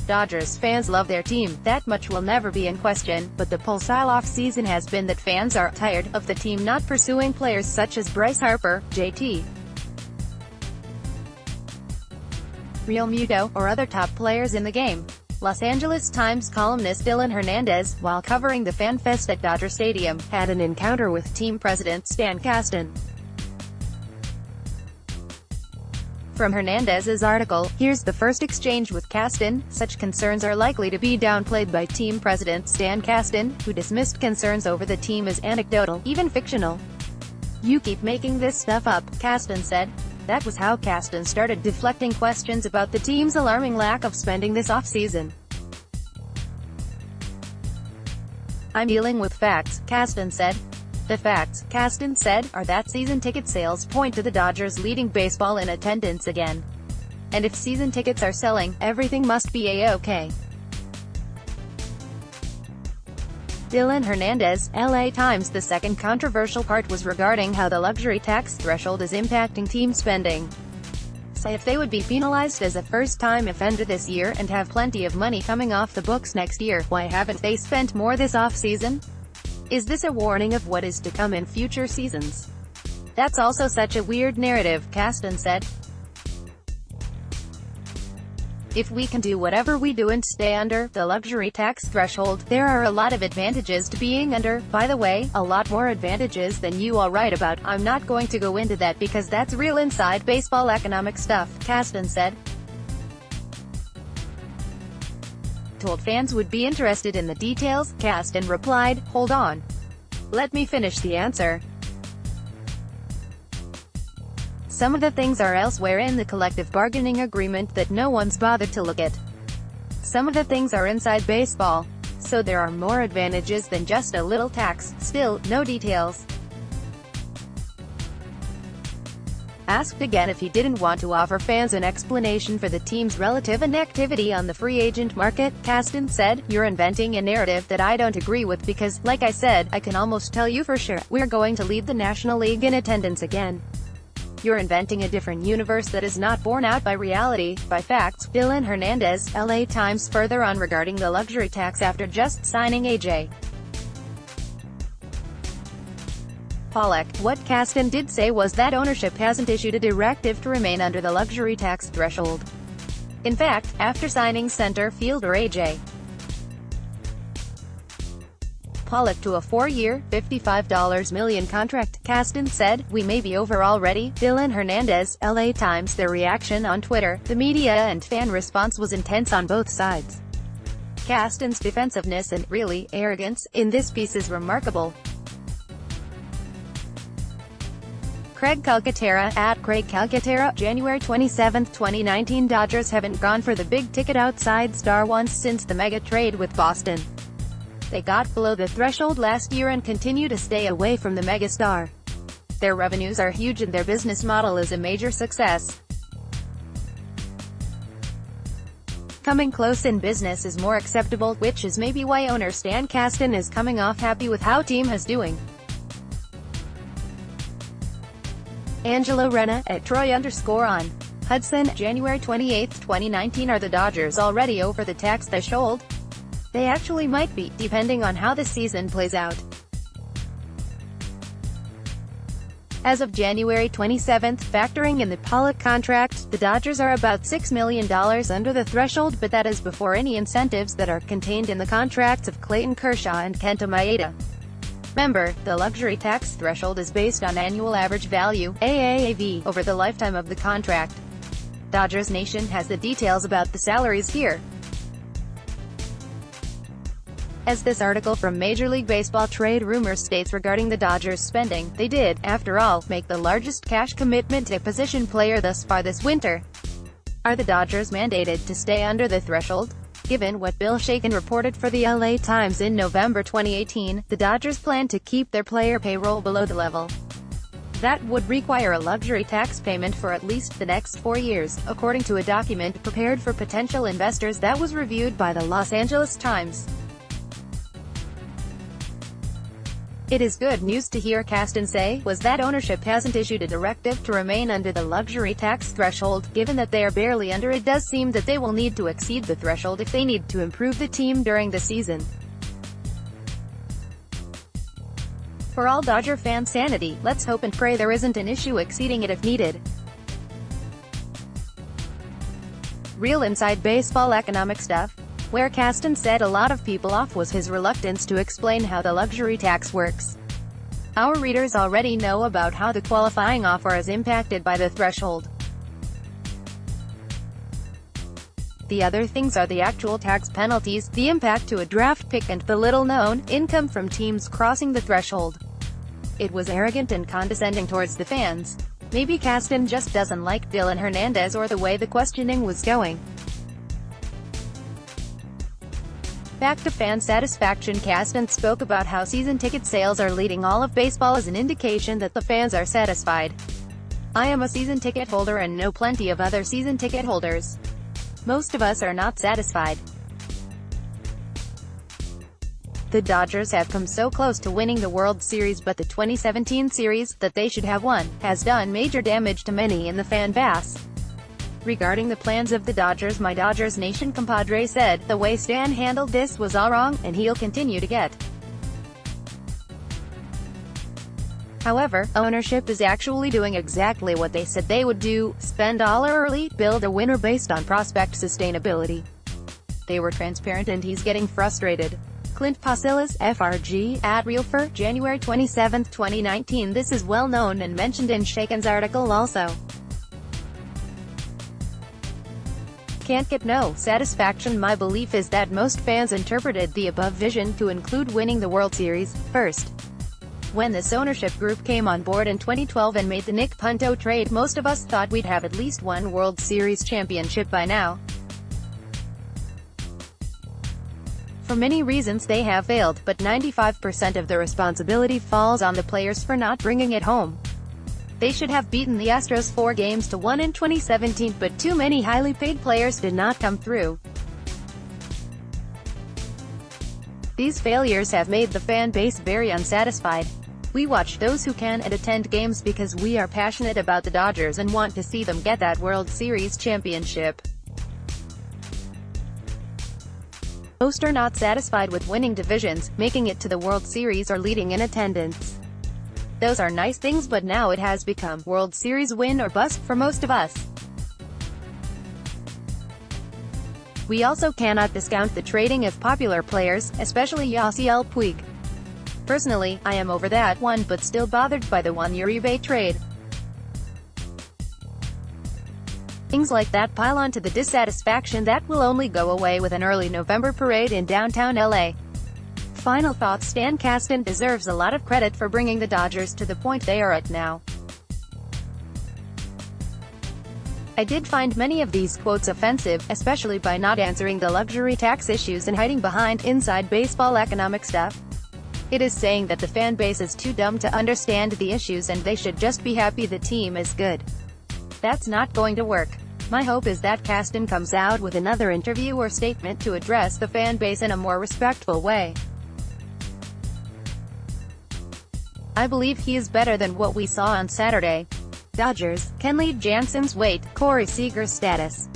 Dodgers fans love their team, that much will never be in question, but the pulsile offseason has been that fans are tired of the team not pursuing players such as Bryce Harper, JT. Realmuto, or other top players in the game. Los Angeles Times columnist Dylan Hernandez, while covering the FanFest at Dodger Stadium, had an encounter with team president Stan Kasten. From Hernandez's article, here's the first exchange with Kasten. Such concerns are likely to be downplayed by team president Stan Kasten, who dismissed concerns over the team as anecdotal, even fictional. "You keep making this stuff up," Kasten said. That was how Kasten started deflecting questions about the team's alarming lack of spending this offseason. "I'm dealing with facts," Kasten said. "The facts," Kasten said, "are that season ticket sales point to the Dodgers leading baseball in attendance again. And if season tickets are selling, everything must be a-okay." Dylan Hernandez, LA Times. The second controversial part was regarding how the luxury tax threshold is impacting team spending. So if they would be penalized as a first-time offender this year and have plenty of money coming off the books next year, why haven't they spent more this off-season? Is this a warning of what is to come in future seasons? That's also such a weird narrative, Kasten said. "If we can do whatever we do and stay under the luxury tax threshold, there are a lot of advantages to being under, by the way, a lot more advantages than you all write about. I'm not going to go into that because that's real inside baseball economic stuff," Kasten said. Told fans would be interested in the details, Kasten replied, "Hold on. Let me finish the answer. Some of the things are elsewhere in the collective bargaining agreement that no one's bothered to look at. Some of the things are inside baseball. So there are more advantages than just a little tax. Still, no details." Asked again if he didn't want to offer fans an explanation for the team's relative inactivity on the free agent market, Kasten said, "You're inventing a narrative that I don't agree with because, like I said, I can almost tell you for sure, we're going to lead the National League in attendance again. You're inventing a different universe that is not borne out by reality, by facts." Dylan Hernandez, LA Times. Further on regarding the luxury tax after just signing A.J. Pollock, what Kasten did say was that ownership hasn't issued a directive to remain under the luxury tax threshold. In fact, after signing center fielder A.J. Pollock to a 4-year, $55 million contract, Kasten said, "We may be over already." Dylan Hernandez, LA Times. Their reaction on Twitter, the media and fan response was intense on both sides. Kasten's defensiveness and, really, arrogance in this piece is remarkable. Craig Calcaterra, at Craig Calcaterra, January 27, 2019. Dodgers haven't gone for the big-ticket outside star once since the mega trade with Boston. They got below the threshold last year and continue to stay away from the megastar. Their revenues are huge and their business model is a major success. Coming close in business is more acceptable, which is maybe why owner Stan Kasten is coming off happy with how team is doing. Angelo Rena, at Troy_on Hudson, January 28, 2019. Are the Dodgers already over the tax threshold? They actually might be, depending on how the season plays out. As of January 27, factoring in the Pollock contract, the Dodgers are about $6 million under the threshold, but that is before any incentives that are contained in the contracts of Clayton Kershaw and Kenta Maeda. Remember, the luxury tax threshold is based on annual average value, AAV, over the lifetime of the contract. Dodgers Nation has the details about the salaries here. As this article from Major League Baseball Trade Rumors states regarding the Dodgers spending, they did, after all, make the largest cash commitment to a position player thus far this winter. Are the Dodgers mandated to stay under the threshold? Given what Bill Shaken reported for the LA Times in November 2018, the Dodgers plan to keep their player payroll below the level. That would require a luxury tax payment for at least the next 4 years, according to a document prepared for potential investors that was reviewed by the Los Angeles Times. It is good news to hear Kasten say, was that ownership hasn't issued a directive to remain under the luxury tax threshold. Given that they are barely under, it does seem that they will need to exceed the threshold if they need to improve the team during the season. For all Dodger fan sanity, let's hope and pray there isn't an issue exceeding it if needed. Real inside baseball economic stuff. Where Kasten set a lot of people off was his reluctance to explain how the luxury tax works. Our readers already know about how the qualifying offer is impacted by the threshold. The other things are the actual tax penalties, the impact to a draft pick, and the little-known income from teams crossing the threshold. It was arrogant and condescending towards the fans. Maybe Kasten just doesn't like Dylan Hernandez or the way the questioning was going. Back to fan satisfaction. Kasten spoke about how season ticket sales are leading all of baseball as an indication that the fans are satisfied. I am a season ticket holder and know plenty of other season ticket holders. Most of us are not satisfied. The Dodgers have come so close to winning the World Series, but the 2017 series, that they should have won, has done major damage to many in the fan base. Regarding the plans of the Dodgers, my Dodgers Nation compadre said, the way Stan handled this was all wrong, and he'll continue to get. However, ownership is actually doing exactly what they said they would do: spend all early, build a winner based on prospect sustainability. They were transparent and he's getting frustrated. Clint Posilis, FRG, at Realfer, January 27, 2019. This is well known and mentioned in Shaken's article also. Can't get no satisfaction. My belief is that most fans interpreted the above vision to include winning the World Series first. When this ownership group came on board in 2012 and made the Nick Punto trade, most of us thought we'd have at least one World Series championship by now. For many reasons they have failed, but 95% of the responsibility falls on the players for not bringing it home. They should have beaten the Astros 4-1 in 2017, but too many highly paid players did not come through. These failures have made the fan base very unsatisfied. We watch those who can and attend games because we are passionate about the Dodgers and want to see them get that World Series championship. Most are not satisfied with winning divisions, making it to the World Series, or leading in attendance. Those are nice things, but now it has become World Series win or bust for most of us. We also cannot discount the trading of popular players, especially Yasiel Puig. Personally, I am over that one, but still bothered by the one Uribe trade. Things like that pile on to the dissatisfaction that will only go away with an early November parade in downtown LA. Final thoughts. Stan Kasten deserves a lot of credit for bringing the Dodgers to the point they are at now. I did find many of these quotes offensive, especially by not answering the luxury tax issues and hiding behind inside baseball economic stuff. It is saying that the fan base is too dumb to understand the issues and they should just be happy the team is good. That's not going to work. My hope is that Kasten comes out with another interview or statement to address the fan base in a more respectful way. I believe he is better than what we saw on Saturday. Dodgers, Kenley Jansen's weight, Corey Seager's status.